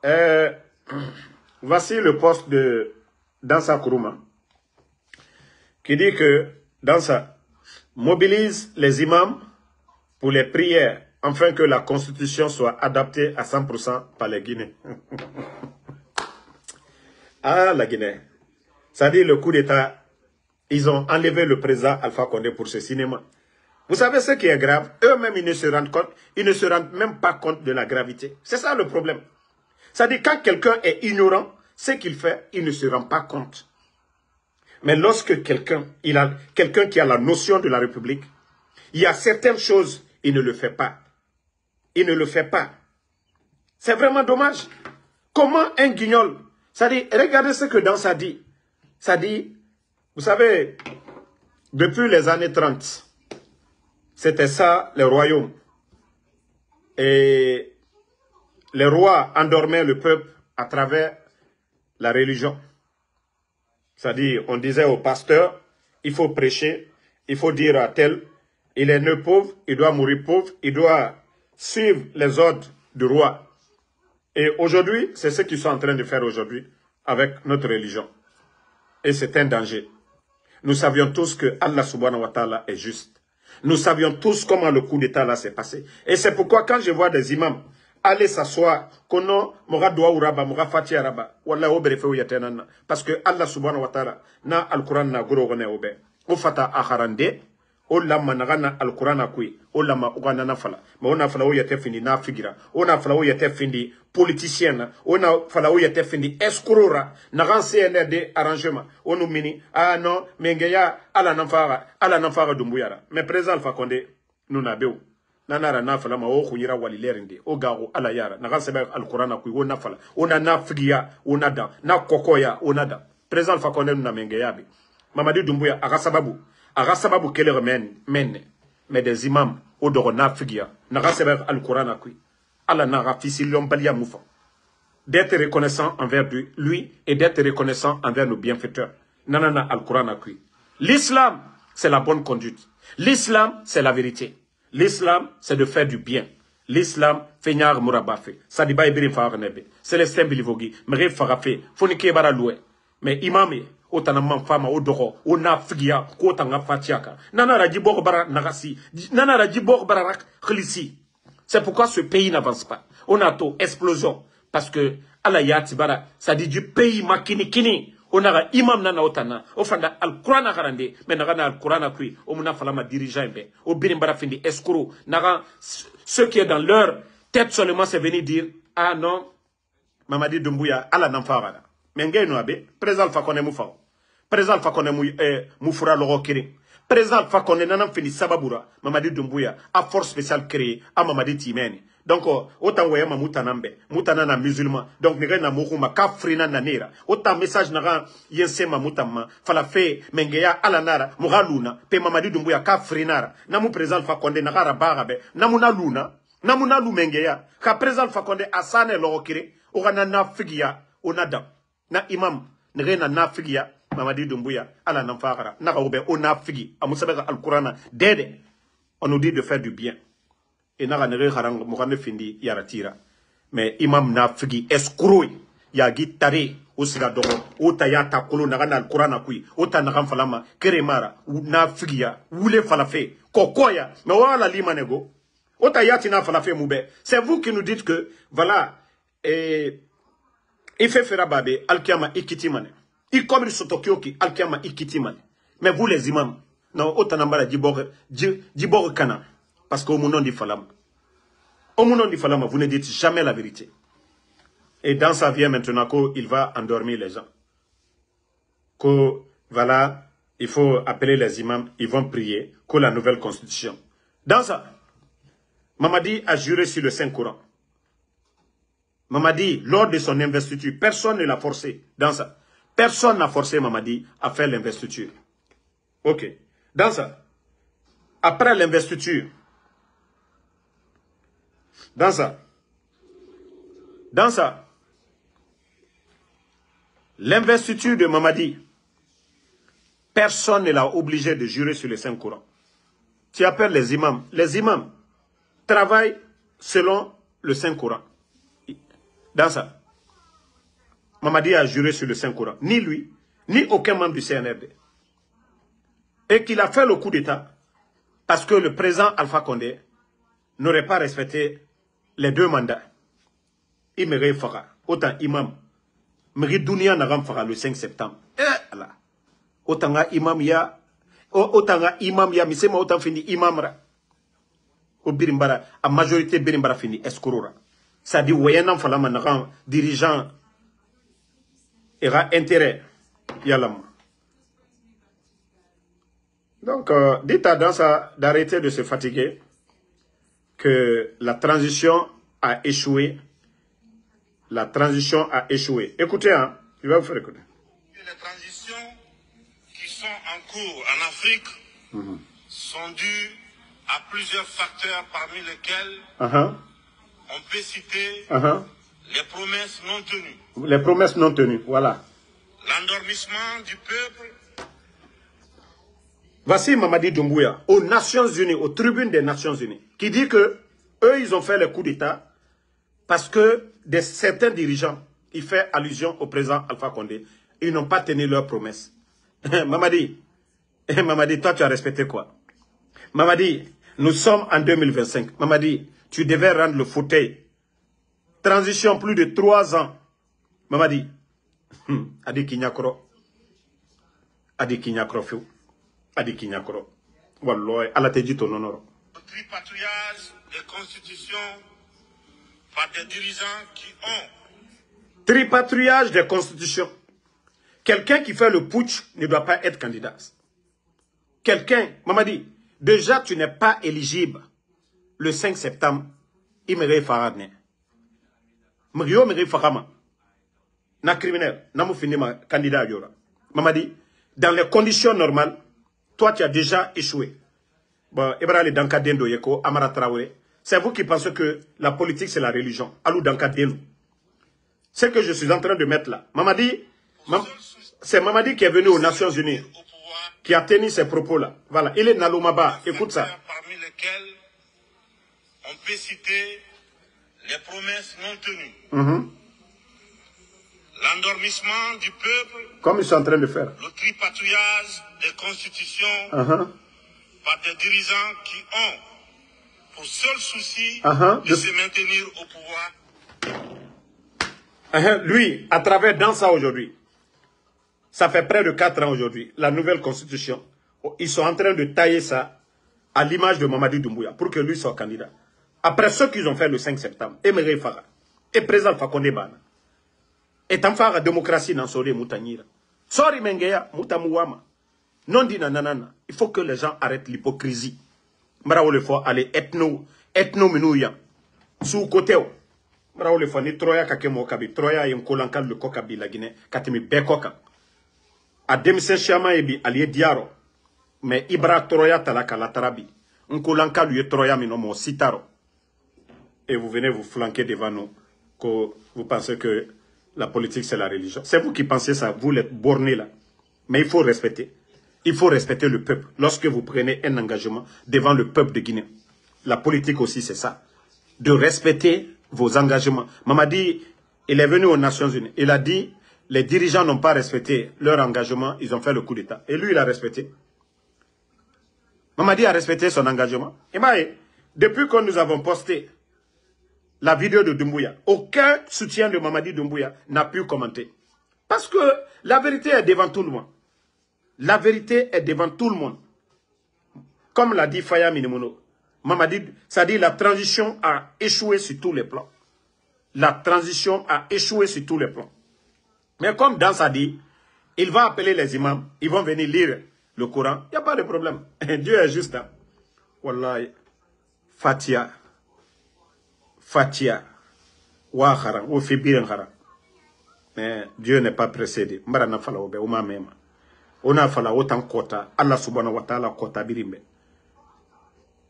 Euh, Voici le poste de Dansa Kourouma qui dit que Dansa mobilise les imams pour les prières afin que la constitution soit adaptée à 100% par les Guinéens. Ah, la Guinée. Ça dit le coup d'État, ils ont enlevé le président Alpha Condé pour ce cinéma. Vous savez ce qui est grave? Eux-mêmes, ils ne se rendent même pas compte de la gravité. C'est ça le problème. Ça dit quand quelqu'un est ignorant, ce qu'il fait, il ne se rend pas compte. Mais lorsque quelqu'un qui a la notion de la République, il y a certaines choses, il ne le fait pas. Il ne le fait pas. C'est vraiment dommage. Comment un guignol, ça dit, regardez ce que dans ça dit. Ça dit, vous savez, depuis les années 30, c'était ça, les royaumes. Et les rois endormaient le peuple à travers la religion. C'est-à-dire, on disait au pasteur, il faut prêcher, il faut dire à tel, il est né pauvre, il doit mourir pauvre, il doit suivre les ordres du roi. Et aujourd'hui, c'est ce qu'ils sont en train de faire aujourd'hui avec notre religion. Et c'est un danger. Nous savions tous que Allah subhanahu wa ta'ala est juste. Nous savions tous comment le coup d'État là s'est passé. Et c'est pourquoi quand je vois des imams aller s'asseoir, kono moga doa uraba, moga fatia raba, wallah obere fe yatenana. Parce que Allah subhanahu wa ta'ala na al-Quran na goro gone obe. O fata akharande, o lama nagana al-Quran akui, o lama ugana nafala. Ma ona fala o yate findi na figira, ona fala o yate findi politicien, ona fala o yate findi escrora, nagan CNRD arrangement, onu mini, ah non, mengeya ala nanfara dumbuyara. Mais président Alpha Condé, nous n'abeu. Nanara nafala ma o khunyira walilerinde o gago ala yara naga sebe alqur'ana ku o nafala ona nafigia ona da na kokoya ona da président Alpha Condé na menge yabe Mamadi Doumbouya aga sababu kele men mais des imams o dogo nafigia naga sebe alqur'ana ku ala naga fisilion balia mufa d'être reconnaissant envers lui et d'être reconnaissant envers nos bienfaiteurs nanana alqur'ana ku l'islam c'est la bonne conduite, l'islam c'est la vérité. L'islam, c'est de faire du bien. L'islam, feignard mourabafe. Sadiba ibirin faranebe. Célestin bilivogi. Mre farafe. Fonike bara loué. Mais imame, otanamman fama, odoro, ona figia, kotanga fatiaka. Nanara djibor bara nagasi. Nanara djibor bara rak khlisi. C'est pourquoi ce pays n'avance pas. On a tout explosion. Parce que, Allah yati bara, ça dit du pays makini kini. On a imam nana otana, ofanda al-Qur'an garande, mais naga na al-Qur'an kui, o muna falama dirigeant be, o birimbara findi escroc, naga ceux qui est dans leur tête seulement c'est venir dire ah non, Mamadi Doumbouya ala nanfara. Mais ngay no abe, président Alpha Condé mufa. Président Alpha Condé mufura logo kiri. Président Alpha Condé nanam fini sababura, Mamadi Doumbouya a force spéciale créée à Mamadi Timeni. Donc, autant voyez ma moutanambe, moutanana musulman, donc nega na moukuma ka frina na nera. Autant message naga yense ma moutama, fala fe mengeya alanara, moura luna, pe Mamadi Doumbouya ka frinara, namu président Alpha Condé naga rabarabe, namuna luna, namuna lu mengeya, ka président Alpha Condé asane lorokire, orana na figia, onada, na imam, nega na figia, Mamadi Doumbouya, ala namfara, naga oube, ona figi, amusabeka al-Qur'ana, dede, on nous dit de faire du bien. Et n'a rien harang mokane findi yaratira mais imam na figi escroy ya gitare osiga dogo ota ya takolo na kana alqur'ana kui ota na kan falama keremara na figi ya wule falafe kokoya mais wala limanego ota ya tina falafe mube. C'est vous qui nous dites que voilà il fait faire babé alkiama ikitimane il comme sotokioki alkiama ikitimane. Mais vous les imams non ota nambara djibor kana. Parce qu'au nom du Falama, vous ne dites jamais la vérité. Et dans sa vie maintenant qu'il va endormir les gens. Que voilà, il faut appeler les imams, ils vont prier, que la nouvelle constitution. Dans ça, Mamadi a juré sur le Saint-Coran. Mamadi, lors de son investiture, personne ne l'a forcé. Dans ça, personne n'a forcé Mamadi à faire l'investiture. Ok. Dans ça, après l'investiture, dans ça, l'investiture de Mamadi, personne ne l'a obligé de jurer sur le Saint-Coran. Tu appelles les imams. Les imams travaillent selon le Saint-Coran. Dans ça, Mamadi a juré sur le Saint-Coran. Ni lui, ni aucun membre du CNRD. Et qu'il a fait le coup d'État parce que le président Alpha Condé n'aurait pas respecté les 2 mandats. Il me fera. Autant imam. Me dunia n'agam fera le 5 septembre. Allah. Autant imam ya. Autant imam ya. Misema autant fini imam ra. Au birimbara. A majorité birimbara fini. Eskorora. Ça dit, voyant fala managam dirigeant. Aura intérêt. Yalam. Donc, dites à Dansa d'arrêter de se fatiguer. Que la transition a échoué. La transition a échoué. Écoutez, hein, je vais vous faire écouter. Les transitions qui sont en cours en Afrique sont dues à plusieurs facteurs parmi lesquels on peut citer les promesses non tenues. Les promesses non tenues, voilà. L'endormissement du peuple. Voici Mamadi Doumbouya aux Nations Unies, aux tribunes des Nations Unies, qui dit que eux, ils ont fait le coup d'État parce que certains dirigeants, ils font allusion au président Alpha Condé, ils n'ont pas tenu leurs promesses. Mamadi, toi, tu as respecté quoi? Mamadi, nous sommes en 2025. Mamadi, tu devais rendre le fauteuil. Transition plus de 3 ans. Mamadi, Adi Kinyakro. Adi Kinyakro Fiu. Adi Kinyakro. Wallah, Allah te dit ton honneur. Le tripatouillage des constitutions par des dirigeants qui ont. Tripatouillage des constitutions. Quelqu'un qui fait le putsch ne doit pas être candidat. Quelqu'un, Mamadi, déjà tu n'es pas éligible le 5 septembre. Il me faradne. Mrio me farama. Na criminel, na fini ma candidat yora. Mamadi, dans les conditions normales, toi tu as déjà échoué. Bon, Ibrahim Dankadendo Yeko, Amara Traoré. C'est vous qui pensez que la politique c'est la religion. Alou Dankadendo. C'est que je suis en train de mettre là. Mamadi, c'est Mamadi qui est venu aux Nations Unies, qui a tenu ces propos-là. Voilà, il est Nalumaba. Écoute ça. Parmi lesquels on peut citer les promesses non tenues. L'endormissement du peuple. Comme ils sont en train de faire. Le tripatouillage des constitutions par des dirigeants qui ont pour seul souci de se maintenir au pouvoir. Lui, à travers dans ça aujourd'hui, ça fait près de 4 ans aujourd'hui, la nouvelle constitution, ils sont en train de tailler ça à l'image de Mamadi Doumbouya pour que lui soit candidat. Après ce qu'ils ont fait le 5 septembre, Emery Farah, et président Fakonde Bana, et Tamfara démocratie dans Sore Moutanyira. Sorry Mengeya, Moutamuama. Non dit nanana. Il faut que les gens arrêtent l'hypocrisie. Maraou le faut aller ethno minouya. Sous côté. Maraou le faut ni Troya kakemo kabi. Troya yon kolankal le kokabi la Guinée. Katimi bekoka. A demise chama ebi allié diaro. Mais Ibra Troya talaka la tarabi. Nkolankal lui Troya minomo sitaro. Et vous venez vous flanquer devant nous. Que vous pensez que la politique, c'est la religion. C'est vous qui pensez ça, vous les bornés là. Mais il faut respecter. Il faut respecter le peuple. Lorsque vous prenez un engagement devant le peuple de Guinée. La politique aussi, c'est ça. De respecter vos engagements. Mamadi, il est venu aux Nations Unies. Il a dit, les dirigeants n'ont pas respecté leur engagement. Ils ont fait le coup d'État. Et lui, il a respecté. Mamadi a respecté son engagement. Et depuis que nous avons posté la vidéo de Doumbouya, aucun soutien de Mamadi Doumbouya n'a pu commenter. Parce que la vérité est devant tout le monde. La vérité est devant tout le monde. Comme l'a dit Faya Minimono, Mamadi, ça dit la transition a échoué sur tous les plans. La transition a échoué sur tous les plans. Mais comme dans ça dit, il va appeler les imams, ils vont venir lire le Coran, il n'y a pas de problème. Dieu est juste. Hein? Wallahi, Fatia. Fatia, wa haram, ou fibiren haram. Mais Dieu n'est pas précédé. Mbara na fala obe, uma mema. Ona fala autant kota, Allah subhanahu wa ta'ala kota birimbe.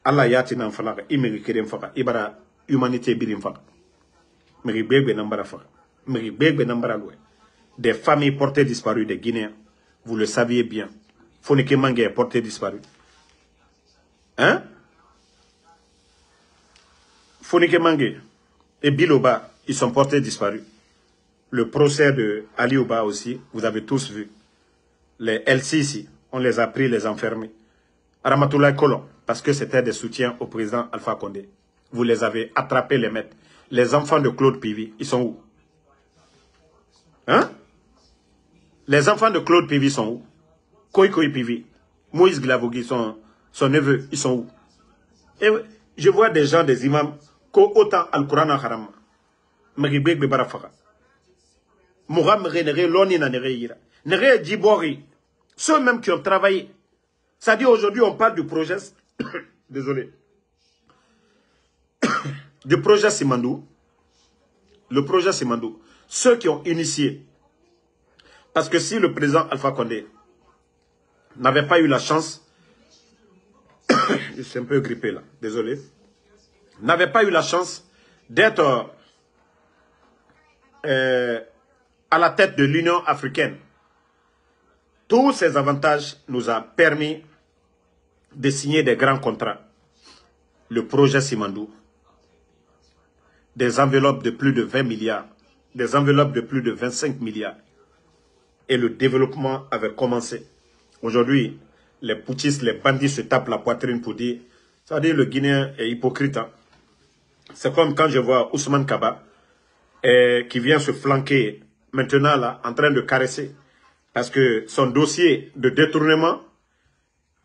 Allah yati na fala, imeri kirem faka, ibara humanité birim faka. Meri bebe nambara faka. Meri bebe nambara loué. Des familles portées disparues des Guinéens, vous le saviez bien. Fonike Mange est porté disparu. Hein? Fonike Mange et Biloba, ils sont portés disparus. le procès de Ali Ouba aussi, vous avez tous vu. Les LCC, on les a pris, les enfermés. Ramatoulaye Kolon, parce que c'était des soutiens au président Alpha Condé. Vous les avez attrapés, les maîtres. Les enfants de Claude Pivi, ils sont où? Hein? Les enfants de Claude Pivi sont où? Koï Pivi, Moïse Glavogui, son neveu, ils sont où? Et je vois des gens, des imams, autant Al-Quran en haram. Magibek Bebarafara. Mouram Renere, Loni Nanere Ira. Nere Djibori. Ceux mêmes qui ont travaillé. Ça dit aujourd'hui, on parle du projet. Désolé. Du projet Simandou. Le projet Simandou. Ceux qui ont initié. Parce que si le président Alpha Condé n'avait pas eu la chance, je suis un peu grippé là, désolé, n'avait pas eu la chance d'être à la tête de l'Union africaine, tous ces avantages nous ont permis de signer des grands contrats. Le projet Simandou, des enveloppes de plus de 20 milliards, des enveloppes de plus de 25 milliards. Et le développement avait commencé. Aujourd'hui, les putschistes, les bandits se tapent la poitrine pour dire, ça veut dire le Guinéen est hypocrite. Hein? C'est comme quand je vois Ousmane Kaba qui vient se flanquer maintenant là, en train de caresser. Parce que son dossier de détournement,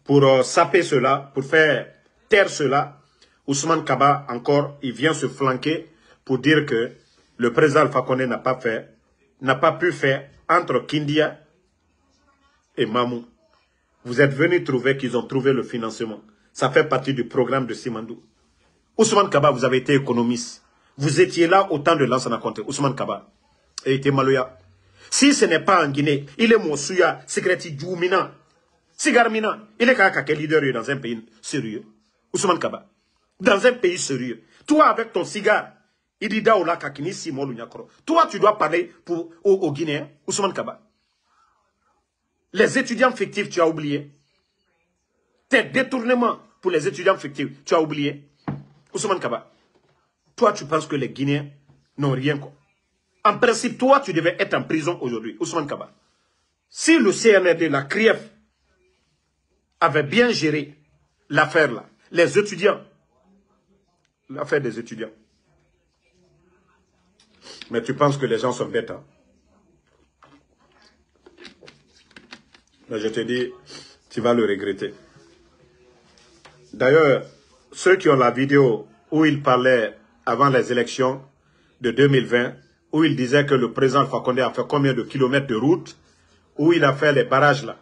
pour saper cela, pour faire taire cela, Ousmane Kaba encore, il vient se flanquer pour dire que le président Alpha Condé n'a pas pu faire entre Kindia et Mamou. Vous êtes venus trouver qu'ils ont trouvé le financement. Ça fait partie du programme de Simandou. Ousmane Kaba, vous avez été économiste. Vous étiez là au temps de Lansana Conté. Ousmane Kaba a été Maloya. Si ce n'est pas en Guinée, il est Moussouya, Secrétaire Djoumina, Sigarmina. Il est quel leader dans un pays sérieux. Ousmane Kaba. Dans un pays sérieux. Toi, avec ton cigare, Idida Ola Kakini Simon Lunyakoro. Toi, tu dois parler aux Guinéens. Ousmane Kaba. Les étudiants fictifs, tu as oublié. Tes détournements pour les étudiants fictifs, tu as oublié. Ousmane Kaba. Toi, tu penses que les Guinéens n'ont rien quoi. En principe, toi, tu devais être en prison aujourd'hui. Ousmane Kaba. Si le CNRD, la CRIEF, avait bien géré l'affaire là, les étudiants, l'affaire des étudiants. Mais tu penses que les gens sont bêtes, hein? Mais je te dis, tu vas le regretter. D'ailleurs, ceux qui ont la vidéo où il parlait avant les élections de 2020, où il disait que le président Alpha Condé a fait combien de kilomètres de route, où il a fait les barrages là.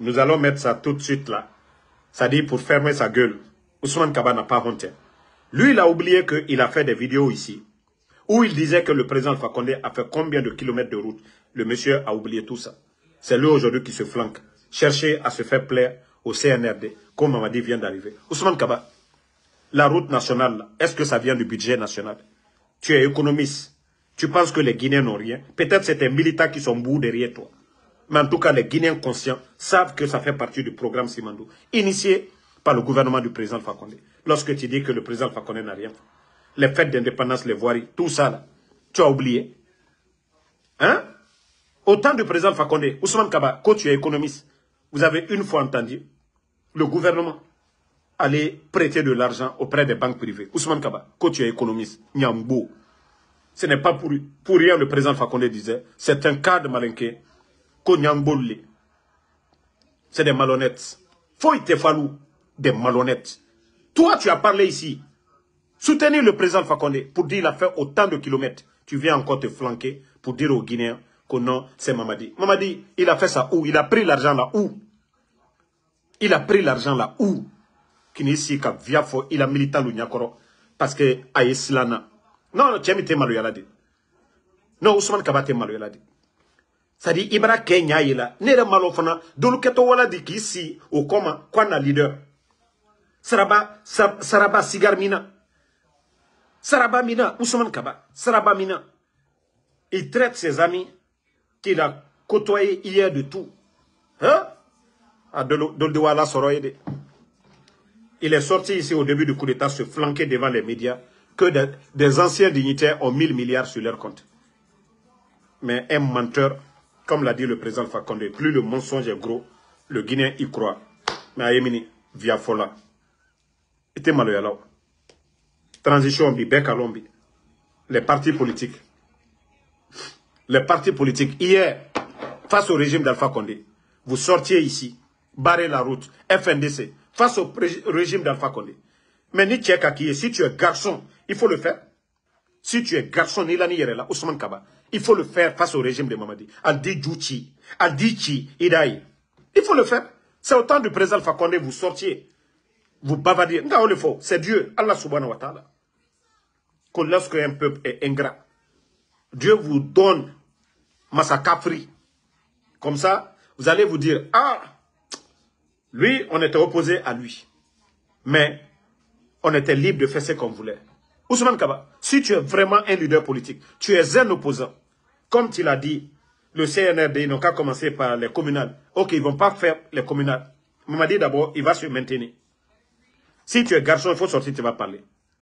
Nous allons mettre ça tout de suite là. Ça dit pour fermer sa gueule. Ousmane Kaba n'a pas honte. Lui, il a oublié qu'il a fait des vidéos ici, où il disait que le président Alpha Condé a fait combien de kilomètres de route. Le monsieur a oublié tout ça. C'est lui aujourd'hui qui se flanque. Chercher à se faire plaire au CNRD, comme Mamadi vient d'arriver. Ousmane Kaba, la route nationale, est-ce que ça vient du budget national? Tu es économiste. Tu penses que les Guinéens n'ont rien? Peut-être c'est des militants qui sont bouts derrière toi. Mais en tout cas, les Guinéens conscients savent que ça fait partie du programme Simandou, initié par le gouvernement du président Alpha Condé. Lorsque tu dis que le président Alpha Condé n'a rien fait. Les fêtes d'indépendance, les voiries, tout ça là, tu as oublié. Hein? Au temps du président Alpha Condé, Ousmane Kaba, quand tu es économiste, vous avez une fois entendu le gouvernement aller prêter de l'argent auprès des banques privées. Ousmane Kaba, quand tu es économiste, Nyambo. Ce n'est pas pour rien le président Alpha Condé disait, c'est un cas de malinqué. C'est des malhonnêtes. Faut y te falloir des malhonnêtes. Toi, tu as parlé ici. Soutenir le président Alpha Condé pour dire qu'il a fait autant de kilomètres. Tu viens encore te flanquer pour dire aux Guinéens que non, c'est Mamadi. Mamadi, il a fait ça où? Il a pris l'argent là où? Il a pris l'argent là où? Il a milité l'Unyakoro. Parce que Aïslana. Non, tu as mis tes maloyaladi. Non, Ousmane Kaba te maloyaladi. Ça dit, Ibra Kenya est là. Nere malofana. Doluketo wala di ki si au koma kwana leader. Saraba Sigarmina. Saraba Mina. Ousmane Kaba. Saraba Mina. Il traite ses amis qu'il a côtoyé hier de tout. Hein? Il est sorti ici au début du coup d'État se flanquer devant les médias que des anciens dignitaires ont 1000 milliards sur leur compte. Mais un menteur, comme l'a dit le président Alpha Condé, plus le mensonge est gros, le Guinéen y croit. Mais Ayemini, via Fola. Était malheureux là. Transition bi, Bekalombi. Les partis politiques. Les partis politiques. Hier, face au régime d'Alpha Condé, vous sortiez ici, barrez la route, FNDC, face au régime d'Alpha Condé. Mais ni Tchèque, si tu es garçon, il faut le faire. Si tu es garçon, Nilani Yerela, Ousmane Kaba, il faut le faire face au régime de Mamadi. Aldi Djouchi, Aldi Idaï. Il faut le faire. C'est au temps du président Alpha Condé, vous sortiez, vous bavardiez. C'est Dieu, Allah subhanahu wa ta'ala. Que lorsque un peuple est ingrat, Dieu vous donne Massakafri. Comme ça, vous allez vous dire, ah, lui, on était opposé à lui. Mais on était libre de faire ce qu'on voulait. Ousmane Kaba, si tu es vraiment un leader politique, tu es un opposant. Comme tu l'as dit, le CNRD, ils n'ont qu'à commencer par les communales. Ok, ils ne vont pas faire les communales. On m'a dit d'abord, il va se maintenir. Si tu es garçon, il faut sortir, tu vas parler.